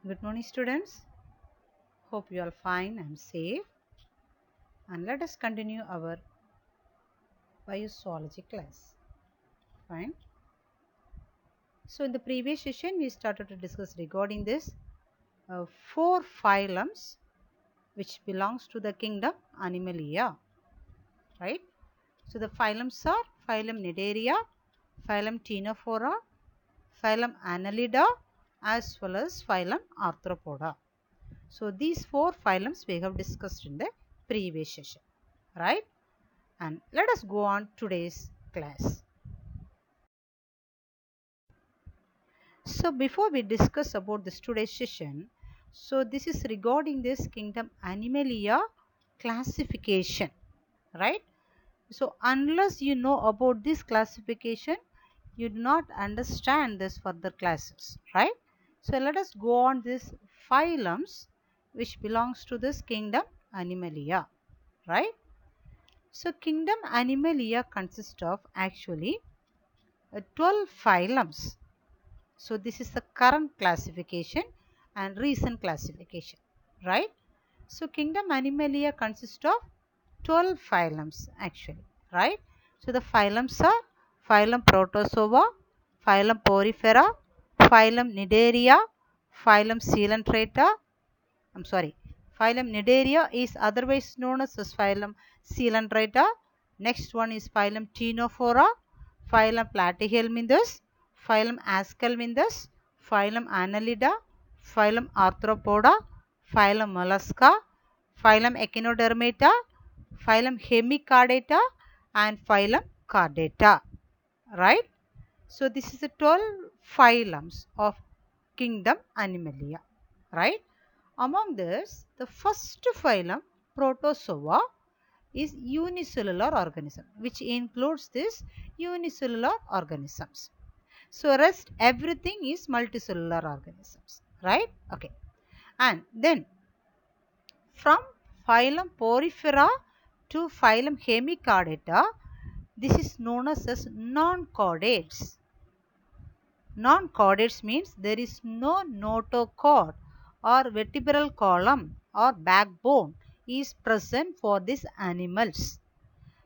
Good morning, students. Hope you are fine and safe. And let us continue our biozoology class. Fine. So, in the previous session, we started to discuss regarding this 4 phylums which belongs to the kingdom Animalia. Right. So, the phylums are phylum Cnidaria, phylum Ctenophora, phylum Annelida, as well as phylum Arthropoda. So, these 4 phylums we have discussed in the previous session, right? And let us go on today's class. So, before we discuss about this today's session, so this is regarding this kingdom Animalia classification, right? So, unless you know about this classification, you do not understand this further classes, right? So, let us go on this phylums which belongs to this kingdom Animalia, right? So, kingdom Animalia consists of actually 12 phylums. So, this is the current classification and recent classification, right? So, kingdom Animalia consists of 12 phylums actually, right? So, the phylums are phylum Protozoa, phylum Porifera, phylum Cnidaria, phylum Coelenterata. Phylum Cnidaria is otherwise known as phylum Coelenterata. Next one is phylum Ctenophora, phylum Platyhelminthes, phylum Aschelminthes, phylum Annelida, phylum Arthropoda, phylum Mollusca, phylum Echinodermata, phylum Hemichordata, and phylum Chordata, right? So, this is the 12 phylums of kingdom Animalia, right? Among this, the first phylum Protozoa is unicellular organism, which includes this unicellular organisms. So, rest everything is multicellular organisms, right? Okay. And then from phylum Porifera to phylum Hemichordata, this is known as non-chordates. Non-chordates means there is no notochord or vertebral column or backbone is present for these animals.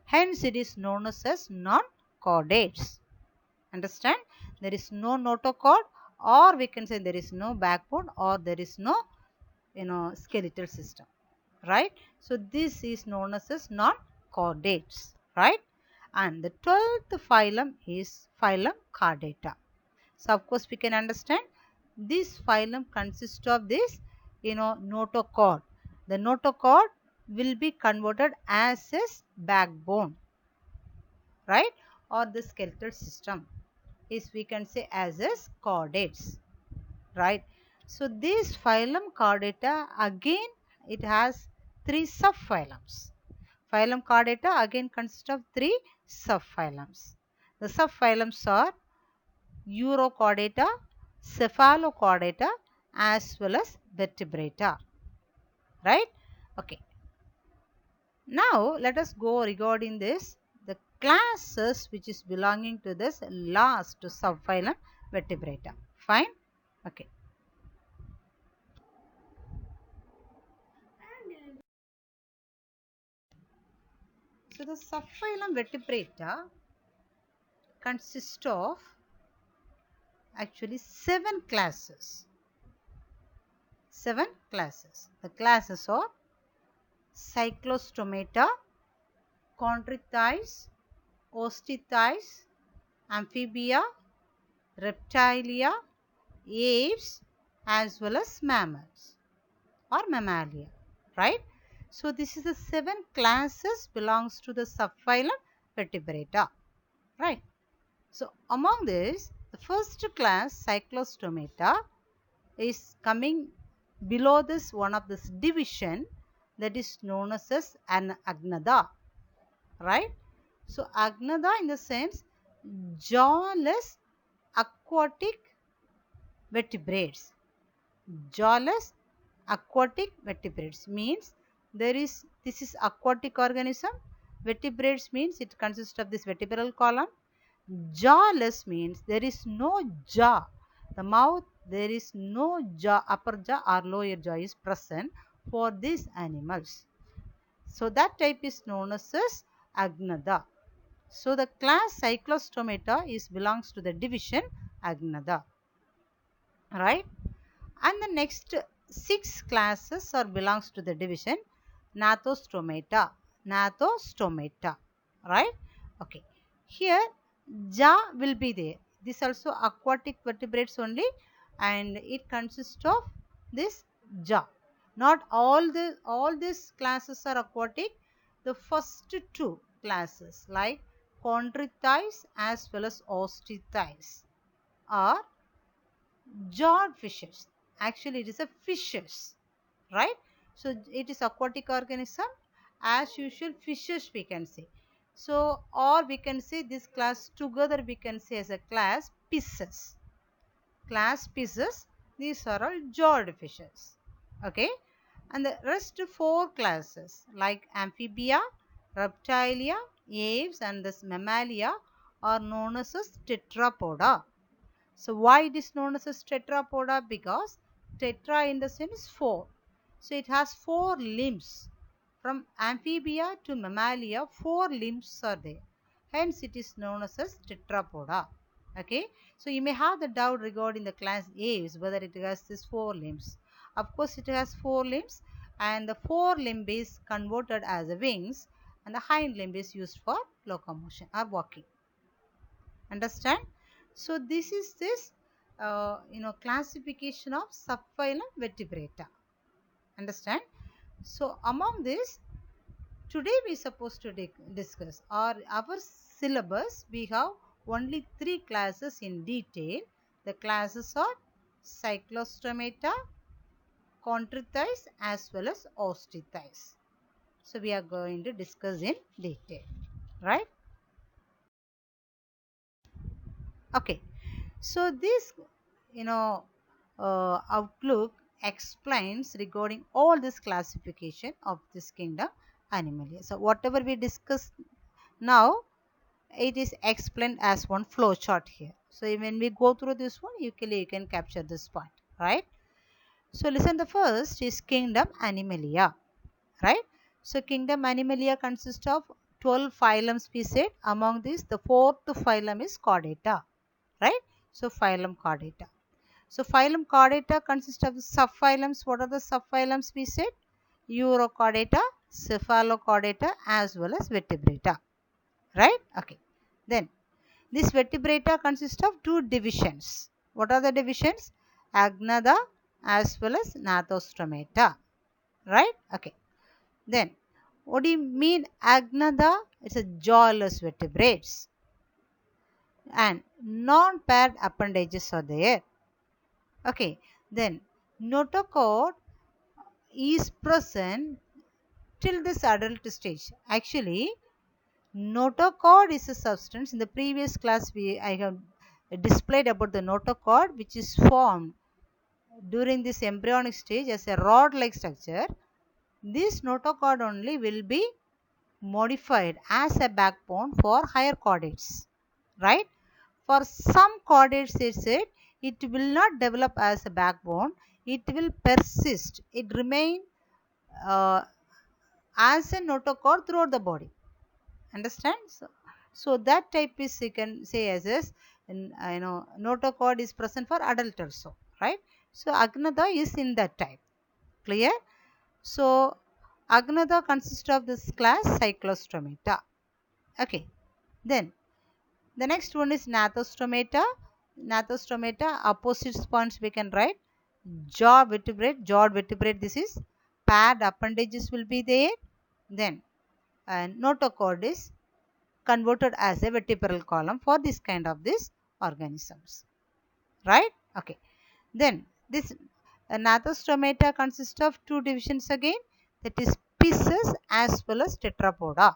Hence, it is known as non-chordates. Understand? There is no notochord, or we can say there is no backbone, or there is no skeletal system, right? So, this is known as non-chordates, right? And the 12th phylum is phylum Chordata. So, of course, we can understand this phylum consists of this notochord. The notochord will be converted as a backbone, right? Or the skeletal system is we can say as a chordates, right? So, this phylum Chordata again it has 3 subphylums. Phylum Chordata again consists of 3 subphylums. The subphylums are Urochordata, Cephalochordata, as well as Vertebrata, right? Okay. Now, let us go regarding this the classes which is belonging to this last subphylum Vertebrata. Fine? Okay. So, the subphylum Vertebrata consists of actually 7 classes. 7 classes. The classes are Cyclostomata, Chondritis, Osteitis, Amphibia, Reptilia, Apes, as well as mammals or Mammalia, right? So, this is the 7 classes belongs to the subphylum Vertebrata, right? So, among this, the first class Cyclostomata is coming below this one of this division that is known as an Agnatha, right? So, Agnatha in the sense jawless aquatic vertebrates. Jawless aquatic vertebrates means this is aquatic organism. Vertebrates means it consists of this vertebral column. Jawless means there is no jaw. The mouth There is no jaw, upper jaw or lower jaw is present for these animals. So that type is known as Agnatha. So the class Cyclostomata belongs to the division Agnatha, right? And the next 6 classes belongs to the division Nathostomata. Nathostomata, right? Okay. Here jaw will be there. This also aquatic vertebrates only, and it consists of this jaw. Not all these classes are aquatic. The first 2 classes like Chondritis as well as Osteitis are jawed fishes. Actually, it is a fishes, right? So it is aquatic organism. As usual, fishes we can say. So, or we can say this class together we can say as a class pisces. Class pisces. These are all jawed fishes. Okay, and the rest 4 classes like amphibia, reptilia, aves, and this mammalia are known as tetrapoda. So why it is known as tetrapoda? Because tetra in the sense 4. So it has 4 limbs. From amphibia to mammalia, 4 limbs are there. Hence it is known as tetrapoda. Okay. So you may have the doubt regarding the class Aves whether it has these 4 limbs. Of course it has 4 limbs, and the 4 limb is converted as a wings, and the hind limb is used for locomotion or walking. Understand? So this is this classification of subphylum Vertebrata. Understand? So among this, today we supposed to discuss, or our syllabus we have only 3 classes in detail. The classes are Cyclostomata, Chondritis as well as Osteitis. So we are going to discuss in detail, right? Okay. So this outlook explains regarding all this classification of this kingdom Animalia. So whatever we discuss now, it is explained as one flow chart here. So when we go through this one, you can capture this point, right? So listen, the first is kingdom Animalia, right? So kingdom Animalia consists of 12 phylums we said. Among these, the 4th phylum is Chordata, right? So phylum Chordata. So phylum Chordata consists of subphylums. What are the subphylums we said? Urochordata, Cephalochordata as well as Vertebrata, right? Okay. Then this Vertebrata consists of 2 divisions. What are the divisions? Agnatha as well as Nathostomata, right? Okay. Then what do you mean Agnatha? It's a jawless vertebrates, and non-paired appendages are there. Okay, then notochord is present till this adult stage. Actually, notochord is a substance. In the previous class, I have displayed about the notochord, which is formed during this embryonic stage as a rod-like structure. This notochord only will be modified as a backbone for higher chordates, right? For some chordates, it will not develop as a backbone. It will persist. It remain uh, as a notochord throughout the body. Understand? So that type is, you can say as is, notochord is present for adult also, right? So Agnatha is in that type. Clear? So Agnatha consists of this class Cyclostomata. Okay. Then the next one is Nathostomata. Nathostomata, opposite points we can write. Jaw vertebrate, jawed vertebrate. This is paired appendages will be there. Then notochord is converted as a vertebral column for this kind of these organisms, right? Okay. Then this Nathostomata consists of 2 divisions again, that is pisces as well as tetrapoda.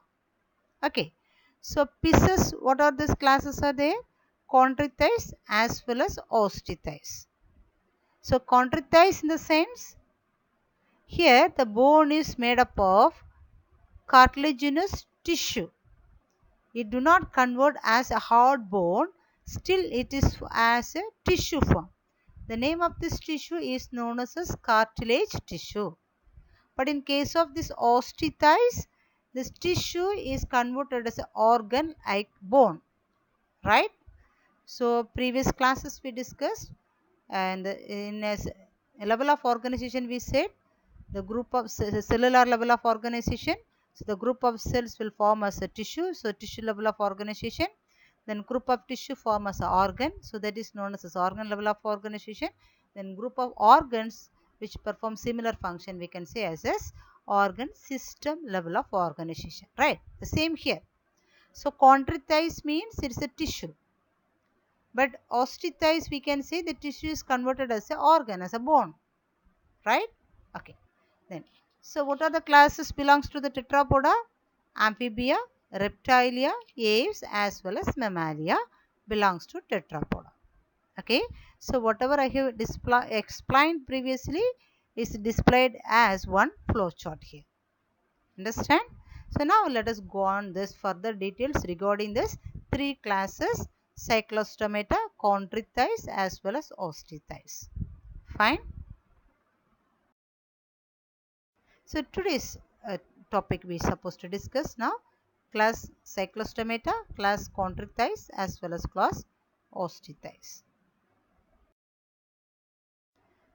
Okay. So pisces, what are these classes are there? Chondritis as well as Osteitis. So chondritis in the sense, here the bone is made up of cartilaginous tissue. It do not convert as a hard bone, still it is as a tissue form. The name of this tissue is known as cartilage tissue. But in case of this osteitis, this tissue is converted as an organ like bone, right? So previous classes we discussed, and in a level of organization we said the group of cellular level of organization. So the group of cells will form as a tissue. So tissue level of organization. Then group of tissue form as an organ. So that is known as organ level of organization. Then group of organs which perform similar function we can say as organ system level of organization. Right. The same here. So chondritis means it is a tissue. But osteitis we can say the tissue is converted as an organ, as a bone. Right. Okay. Then, so what are the classes belongs to the Tetrapoda? Amphibia, Reptilia, Aves as well as Mammalia belongs to Tetrapoda. Okay. So whatever I have explained previously is displayed as one flow chart here. Understand? So now let us go on this further details regarding this three classes: Cyclostomata, Chondritis as well as Osteitis. Fine. So today's topic we are supposed to discuss now: class Cyclostomata, class Chondritis as well as class Osteitis.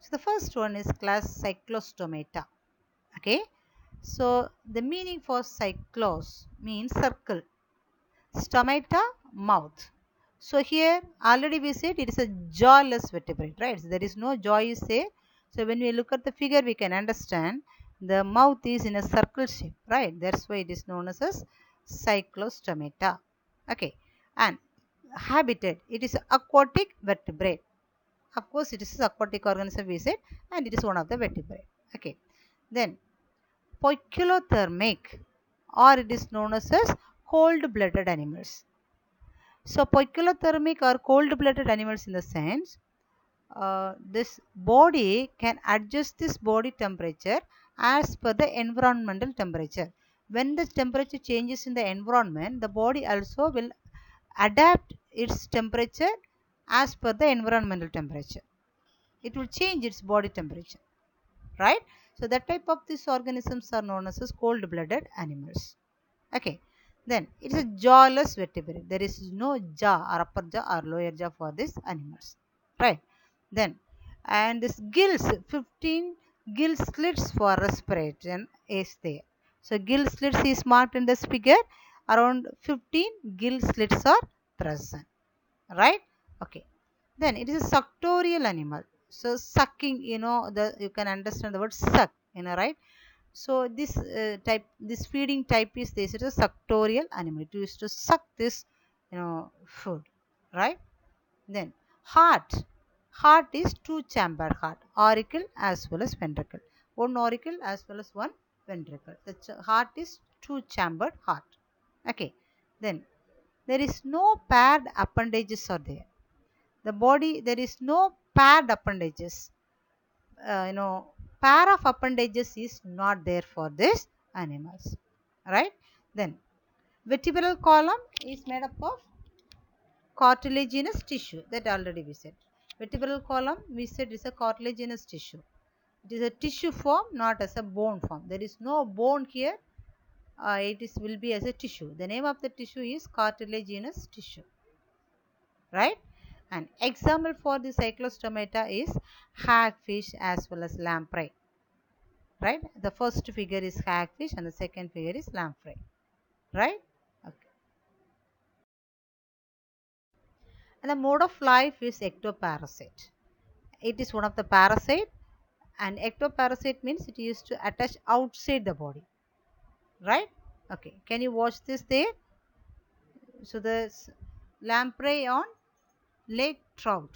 So the first one is class Cyclostomata. Okay. So the meaning for cyclos means circle, stomata mouth. So here already we said it is a jawless vertebrate, right? So there is no jaw is there. So when we look at the figure we can understand the mouth is in a circle shape, right? That's why it is known as cyclostomata. Okay. And habitat, it is aquatic vertebrate. Of course it is aquatic organism we said, and it is one of the vertebrate. Okay. Then poikilothermic, or it is known as cold-blooded animals. So poikilothermic or cold-blooded animals in the sense this body can adjust this body temperature as per the environmental temperature. When the temperature changes in the environment, the body also will adapt its temperature as per the environmental temperature. It will change its body temperature, right? So that type of these organisms are known as cold-blooded animals. Okay. Then it is a jawless vertebrate. There is no jaw or upper jaw or lower jaw for these animals, right? Then, and this gills, 15 gill slits for respiration is there. So gill slits is marked in this figure. Around 15 gill slits are present, right? Okay. Then it is a suctorial animal. So sucking, you can understand the word suck, right? So this feeding type is this. It is a suctorial animal. It used to suck this, food, right? Then heart. Heart is two-chambered heart, auricle as well as ventricle. One auricle as well as one ventricle. The heart is two-chambered heart. Okay. Then there is no paired appendages are there. The body, there is no paired appendages. Pair of appendages is not there for these animals, right? Then vertebral column is made up of cartilaginous tissue, that already we said. Vertebral column we said is a cartilaginous tissue. It is a tissue form, not as a bone form. There is no bone here. It will be as a tissue. The name of the tissue is cartilaginous tissue, right? And example for the cyclostomata is hagfish as well as lamprey, right? The first figure is hagfish and the second figure is lamprey, right? Okay. And the mode of life is ectoparasite. It is one of the parasite, and ectoparasite means it used to attach outside the body, right? Okay. Can you watch this there? So the lamprey on lake trout.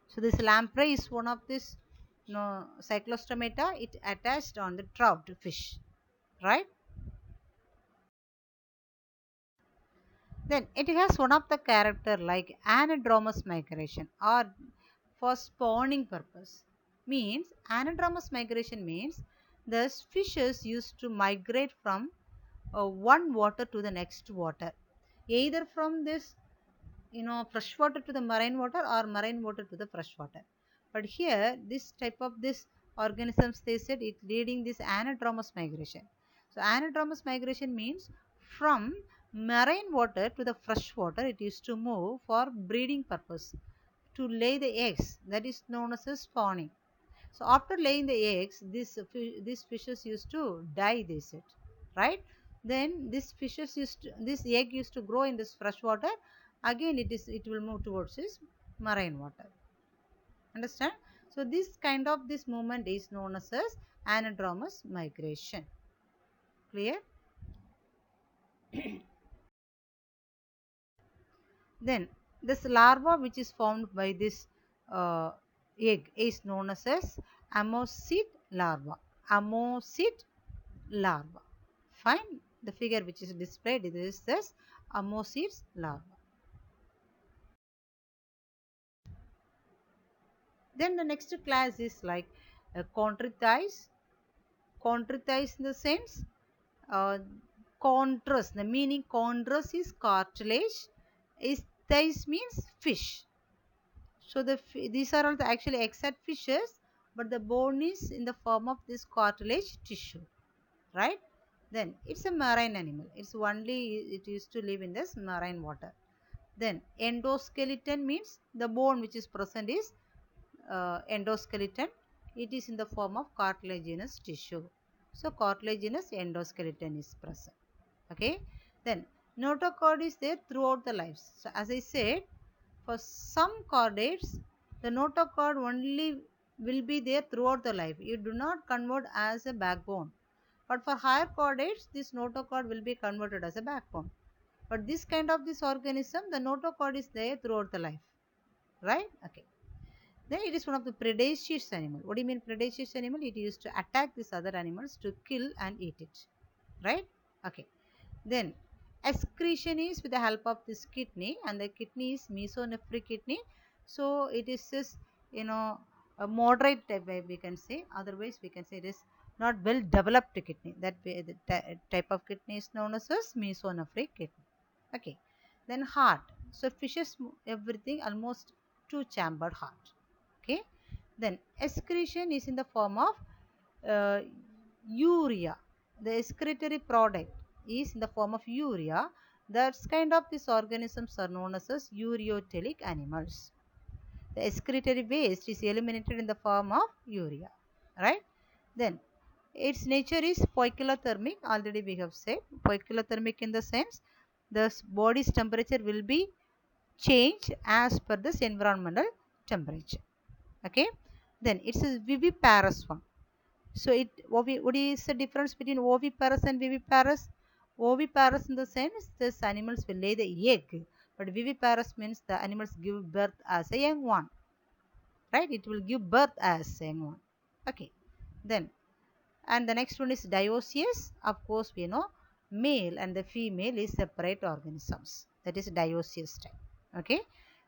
So this lamprey is one of this cyclostomata. It attached on the trout fish, right? Then it has one of the character like Anadromous migration or for spawning purpose. Means Anadromous migration means the fishes used to migrate from one water to the next water, either from this fresh water to the marine water or marine water to the fresh water. But here, this type of this organisms, they said it leading this anadromous migration. So anadromous migration means from marine water to the fresh water, it used to move for breeding purpose to lay the eggs. That is known as spawning. So after laying the eggs, these fishes used to die, they said, right? Then this egg used to grow in this fresh water. Again, it will move towards this marine water. Understand? So this movement is known as anadromous migration. Clear? Then this larva which is formed by this uh, egg is known as ammosid larva. Ammosid larva. Fine. The figure which is displayed is this ammosid larva. Then the next class is like chondritis. Chondritis in the sense uh, chondrous. The meaning chondrous is cartilage. Isthys means fish. So these are all actually exact fishes, but the bone is in the form of this cartilage tissue, right? Then it's a marine animal. It used to live in this marine water. Then endoskeleton means the bone which is present is endoskeleton. It is in the form of cartilaginous tissue. So cartilaginous endoskeleton is present. Okay. Then notochord is there throughout the life. So as I said, for some chordates, the notochord only will be there throughout the life. You do not convert as a backbone. But for higher chordates, this notochord will be converted as a backbone. But this kind of this organism, the notochord is there throughout the life. Right? Okay. Then it is one of the predaceous animal. What do you mean predaceous animal? It used to attack these other animals to kill and eat it. Right? Okay. Then excretion is with the help of this kidney, and the kidney is mesonephric kidney. So it is just, a moderate type, we can say. Otherwise we can say it is not well developed kidney. That way the type of kidney is known as mesonephric kidney. Okay. Then heart. So fishes everything almost two-chambered heart. Okay. Then excretion is in the form of uh, urea. The excretory product is in the form of urea. That's kind of these organisms are known as ureotelic animals. The excretory waste is eliminated in the form of urea, right? Then its nature is poikilothermic. Already we have said poikilothermic in the sense the body's temperature will be changed as per this environmental temperature. Okay. Then it's a viviparous one. So what is the difference between oviparous and viviparous? Oviparous in the sense these animals will lay the egg, but viviparous means the animals give birth as a young one, right? It will give birth as a young one. Okay. Then and the next one is dioecious. Of course, we know male and the female is separate organisms. That is dioecious type. Okay.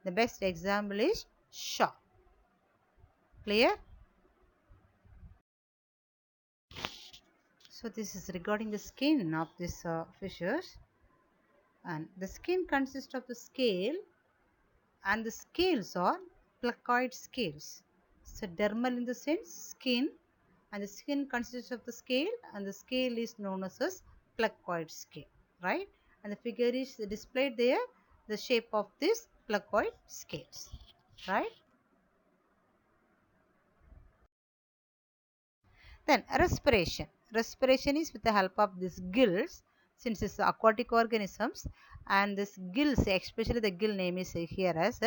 The best example is shark. Clear? So this is regarding the skin of these fishes, and the skin consists of the scale, and the scales are placoid scales. So dermal in the sense skin, and the skin consists of the scale, and the scale is known as placoid scale, right? And the figure is displayed there, the shape of this placoid scales, right? Then respiration. Respiration is with the help of these gills, since it's aquatic organisms, and this gills, especially the gill name is here as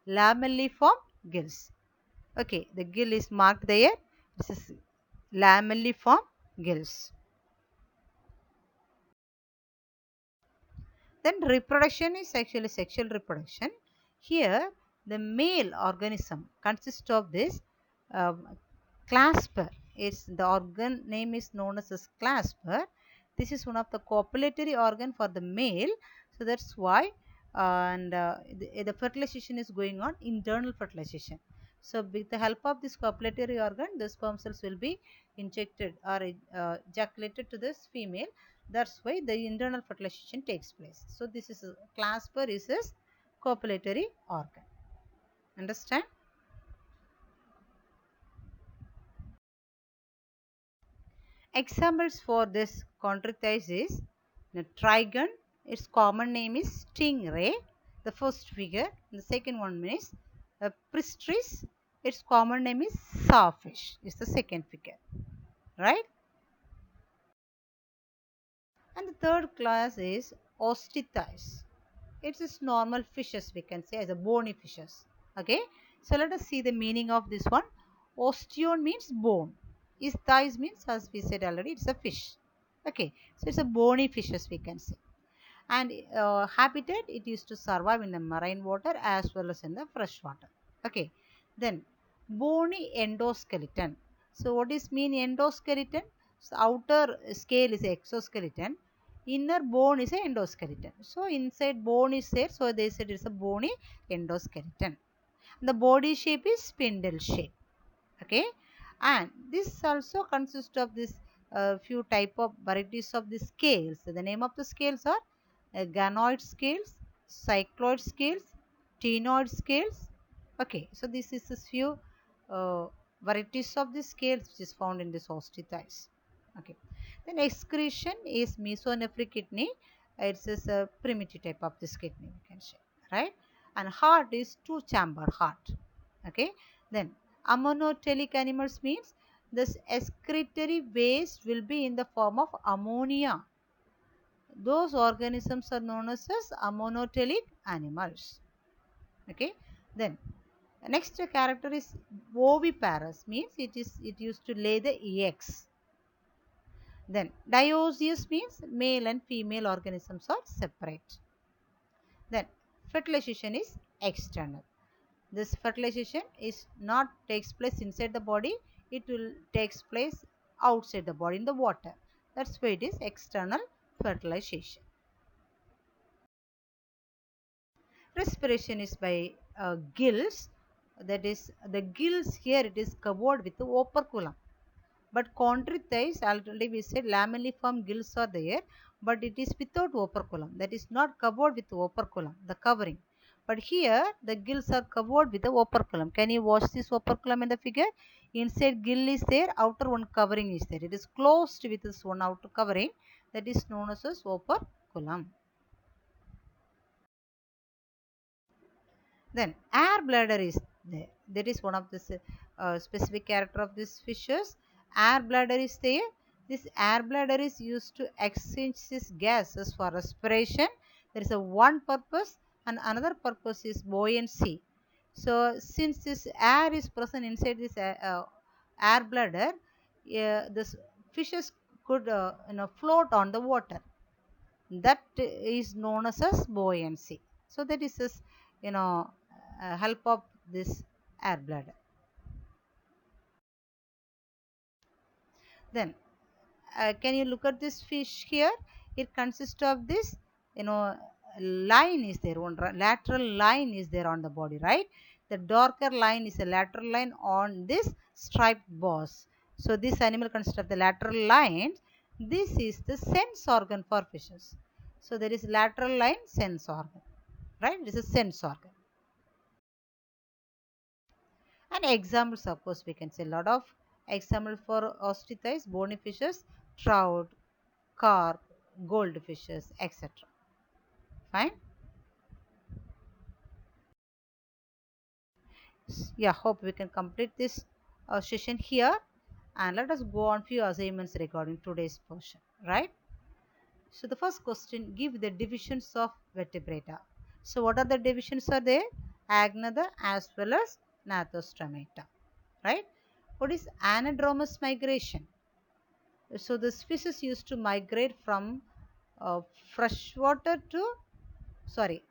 lamelliform gills. Okay, the gill is marked there. This is lamelliform gills. Then reproduction is actually sexual reproduction. Here the male organism consists of this clasper. It's the organ name is known as clasper. This is one of the copulatory organ for the male. So that's why the fertilization is going on, internal fertilization. So with the help of this copulatory organ, the sperm cells will be injected or ejaculated to this female. That's why the internal fertilization takes place. So this is clasper is a copulatory organ. Understand? Examples for this chondritis is the trigon, its common name is stingray, the first figure. The second one is pristris, its common name is sawfish, is the second figure, right? And the third class is osteitis. It is normal fishes, we can say, as a bony fishes. Okay, so let us see the meaning of this one. Osteon means bone. Isthais means, as we said already, it's a fish. Okay, so it's a bony fishes, we can say. And habitat, it used to survive in the marine water as well as in the fresh water. Okay, then bony endoskeleton. So what is mean endoskeleton? So outer scale is exoskeleton, inner bone is a endoskeleton. So inside bone is there, so they said it's a bony endoskeleton. The body shape is spindle shape. Okay, and this also consists of this few type of varieties of the scales. So the name of the scales are ganoid scales, cycloid scales, ctenoid scales. Okay, so this is a few uh, varieties of the scales which is found in this osteitis. Okay, then excretion is mesonephric kidney. It's a primitive type of this kidney, we can say, right? And heart is two chamber heart. Okay, then ammonotelic animals means this excretory waste will be in the form of ammonia. Those organisms are known as ammonotelic animals. Okay, then next character is oviparous, means it used to lay the eggs. Then dioecious means male and female organisms are separate. Then fertilization is external. This fertilization is not takes place inside the body, it will takes place outside the body in the water. That's why it is external fertilization. Respiration is by gills. That is, the gills here it is covered with the operculum. But chondritis, already we said lamelliform gills are there, but it is without operculum. That is not covered with operculum, the covering. But here the gills are covered with the operculum. Can you watch this operculum in the figure? Inside gill is there, outer one covering is there. It is closed with this one outer covering, that is known as operculum. Then air bladder is there. That is one of the specific character of these fishes. Air bladder is there. This air bladder is used to exchange these gases for respiration. There is a one purpose, and another purpose is buoyancy. So since this air is present inside this air bladder, this fishes could float on the water. That is known as buoyancy. So that is this, you know help of this air bladder. Then can you look at this fish here? It consists of this, line is there, one lateral line is there on the body, right? The darker line is a lateral line on this striped boss. So this animal consists of the lateral lines. This is the sense organ for fishes. So there is lateral line sense organ, right? This is sense organ. And examples, of course, we can say a lot of examples for osteitis, bony fishes, trout, carp, goldfishes, etc. Fine. Yeah, hope we can complete this session here, and let us go on few assignments regarding today's portion, right? So the first question, give the divisions of vertebrata. So what are the divisions are there? Agnatha as well as Nathostomata, right? What is anadromous migration? So the species used to migrate from uh, freshwater to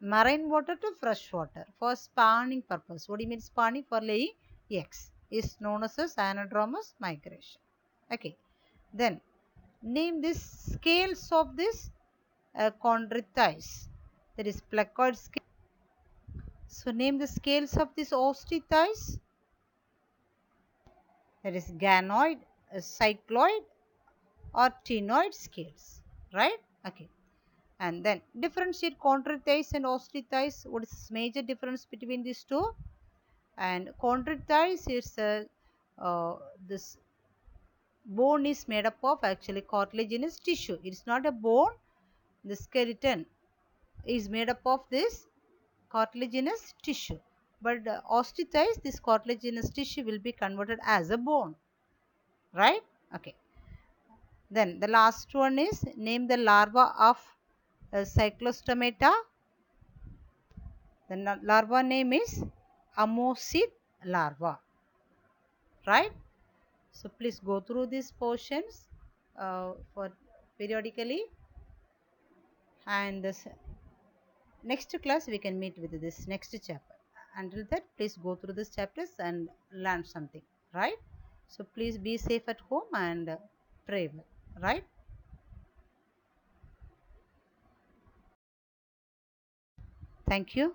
marine water to freshwater for spawning purpose. What do you mean spawning? For laying eggs is known as anadromous migration. Okay, then name this scales of this chondritis. That is placoid scale. So name the scales of this osteitis. That is ganoid, cycloid, or ctenoid scales, right? Okay. And then differentiate chondritis and osteitis. What is the major difference between these two? And chondritis is this bone is made up of actually cartilaginous tissue. It's not a bone. The skeleton is made up of this cartilaginous tissue. But osteocytes, this cartilaginous tissue will be converted as a bone. Right? Okay. Then the last one is name the larva of Cyclostomata. The larva name is Ammosid larva. Right? So please go through these portions for periodically, and this next class we can meet with this next chapter. Until that, please go through these chapters and learn something, right? So please be safe at home and pray well, right? Thank you.